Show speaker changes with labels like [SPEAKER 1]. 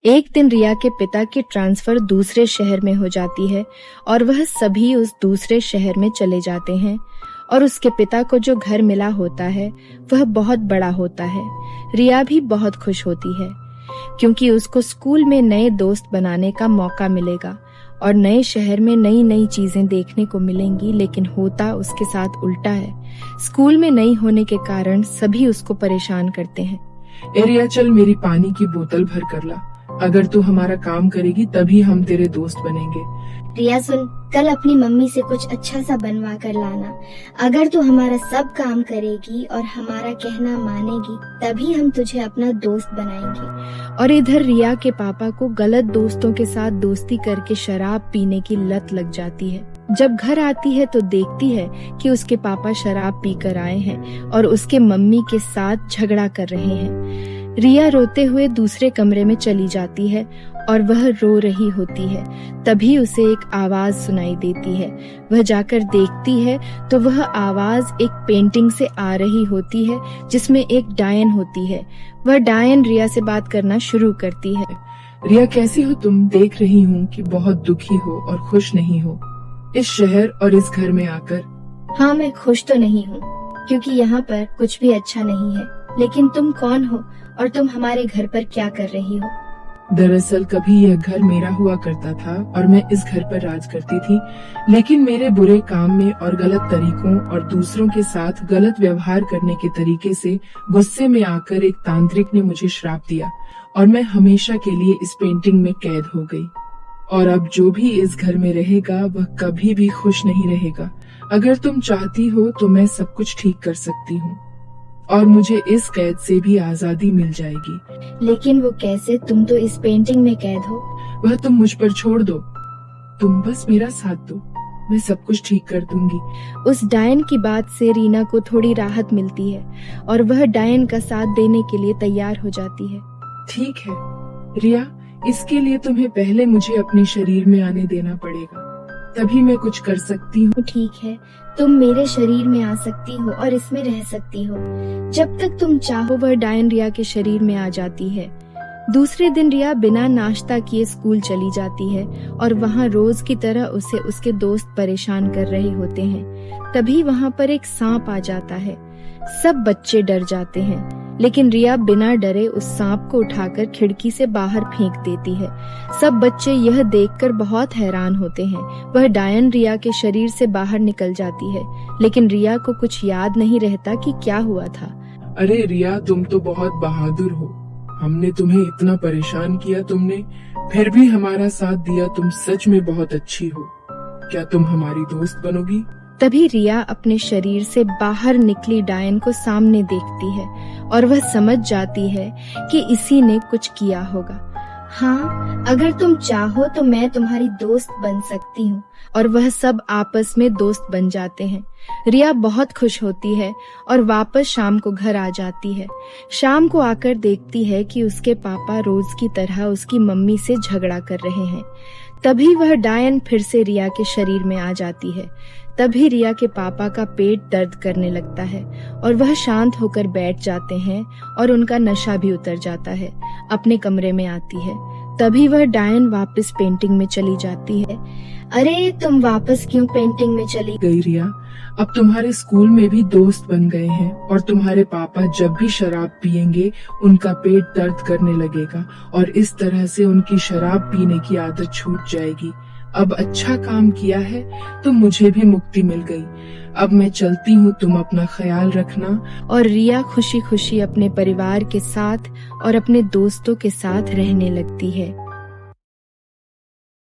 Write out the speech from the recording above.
[SPEAKER 1] एक दिन रिया के पिता की ट्रांसफर दूसरे शहर में हो जाती है और वह सभी उस दूसरे शहर में चले जाते हैं और उसके पिता को जो घर मिला होता है वह बहुत बड़ा होता है। रिया भी बहुत खुश होती है क्योंकि उसको स्कूल में नए दोस्त बनाने का मौका मिलेगा और नए शहर में नई नई चीजें देखने को मिलेंगी, लेकिन होता उसके साथ उल्टा है। स्कूल में नई होने के कारण सभी उसको परेशान करते हैं।
[SPEAKER 2] ए रिया, चल मेरी पानी की बोतल भर कर ला। अगर तू हमारा काम करेगी तभी हम तेरे दोस्त बनेंगे।
[SPEAKER 3] रिया सुन, कल अपनी मम्मी से कुछ अच्छा सा बनवा कर लाना। अगर तू हमारा सब काम करेगी और हमारा कहना मानेगी तभी हम तुझे अपना दोस्त बनाएंगे।
[SPEAKER 1] और इधर रिया के पापा को गलत दोस्तों के साथ दोस्ती करके शराब पीने की लत लग जाती है। जब घर आती है तो देखती है कि उसके पापा शराब पीकर आए हैं और उसके मम्मी के साथ झगड़ा कर रहे हैं। रिया रोते हुए दूसरे कमरे में चली जाती है और वह रो रही होती है। तभी उसे एक आवाज सुनाई देती है। वह जाकर देखती है तो वह आवाज एक पेंटिंग से आ रही होती है जिसमें एक डायन होती है। वह डायन रिया से बात करना शुरू करती है।
[SPEAKER 2] रिया, कैसी हो तुम? देख रही हूँ कि बहुत दुखी हो और खुश नहीं हो इस शहर और इस घर में आकर।
[SPEAKER 3] हाँ, मैं खुश तो नहीं हूँ क्योंकि यहाँ पर कुछ भी अच्छा नहीं है। लेकिन तुम कौन हो और तुम हमारे घर पर क्या कर रही हो?
[SPEAKER 2] दरअसल कभी यह घर मेरा हुआ करता था और मैं इस घर पर राज करती थी, लेकिन मेरे बुरे काम में और गलत तरीकों और दूसरों के साथ गलत व्यवहार करने के तरीके से गुस्से में आकर एक तांत्रिक ने मुझे श्राप दिया और मैं हमेशा के लिए इस पेंटिंग में कैद हो गई। और अब जो भी इस घर में रहेगा वह कभी भी खुश नहीं रहेगा। अगर तुम चाहती हो तो मैं सब कुछ ठीक कर सकती हूँ और मुझे इस कैद से भी आजादी मिल जाएगी।
[SPEAKER 3] लेकिन वो कैसे? तुम तो इस पेंटिंग में कैद हो।
[SPEAKER 2] वह तुम मुझ पर छोड़ दो, तुम बस मेरा साथ दो, मैं सब कुछ ठीक कर दूंगी।
[SPEAKER 1] उस डायन की बात से रीना को थोड़ी राहत मिलती है और वह डायन का साथ देने के लिए तैयार हो जाती है।
[SPEAKER 2] ठीक है रिया, इसके लिए तुम्हें पहले मुझे अपने शरीर में आने देना पड़ेगा, तभी मैं कुछ कर सकती हूँ।
[SPEAKER 3] ठीक है, तुम मेरे शरीर में आ सकती हो और इसमें रह सकती हो जब तक तुम चाहो।
[SPEAKER 1] वह डायन रिया के शरीर में आ जाती है। दूसरे दिन रिया बिना नाश्ता किए स्कूल चली जाती है और वहाँ रोज की तरह उसे उसके दोस्त परेशान कर रहे होते हैं। तभी वहाँ पर एक सांप आ जाता है। सब बच्चे डर जाते हैं, लेकिन रिया बिना डरे उस सांप को उठाकर खिड़की से बाहर फेंक देती है। सब बच्चे यह देखकर बहुत हैरान होते हैं। वह डायन रिया के शरीर से बाहर निकल जाती है, लेकिन रिया को कुछ याद नहीं रहता कि क्या हुआ था।
[SPEAKER 2] अरे रिया, तुम तो बहुत बहादुर हो। हमने तुम्हें इतना परेशान किया, तुमने फिर भी हमारा साथ दिया। तुम सच में बहुत अच्छी हो। क्या तुम हमारी दोस्त बनोगी?
[SPEAKER 1] तभी रिया अपने शरीर से बाहर निकली डायन को सामने देखती है और वह समझ जाती है कि इसी ने कुछ किया होगा।
[SPEAKER 3] हाँ, अगर तुम चाहो तो मैं तुम्हारी दोस्त बन सकती हूँ।
[SPEAKER 1] और वह सब आपस में दोस्त बन जाते हैं। रिया बहुत खुश होती है और वापस शाम को घर आ जाती है। शाम को आकर देखती है कि उसके पापा रोज की तरह उसकी मम्मी से झगड़ा कर रहे हैं। तभी वह डायन फिर से रिया के शरीर में आ जाती है। तभी रिया के पापा का पेट दर्द करने लगता है और वह शांत होकर बैठ जाते हैं और उनका नशा भी उतर जाता है। अपने कमरे में आती है। तभी वह डायन वापस पेंटिंग में चली जाती है।
[SPEAKER 3] अरे, तुम वापस क्यों पेंटिंग में चली
[SPEAKER 2] गई रिया? अब तुम्हारे स्कूल में भी दोस्त बन गए हैं और तुम्हारे पापा जब भी शराब पिएंगे उनका पेट दर्द करने लगेगा और इस तरह से उनकी शराब पीने की आदत छूट जाएगी। अब अच्छा काम किया है तो मुझे भी मुक्ति मिल गई। अब मैं चलती हूँ, तुम अपना ख्याल रखना।
[SPEAKER 1] और रिया खुशी खुशी अपने परिवार के साथ और अपने दोस्तों के साथ रहने लगती है।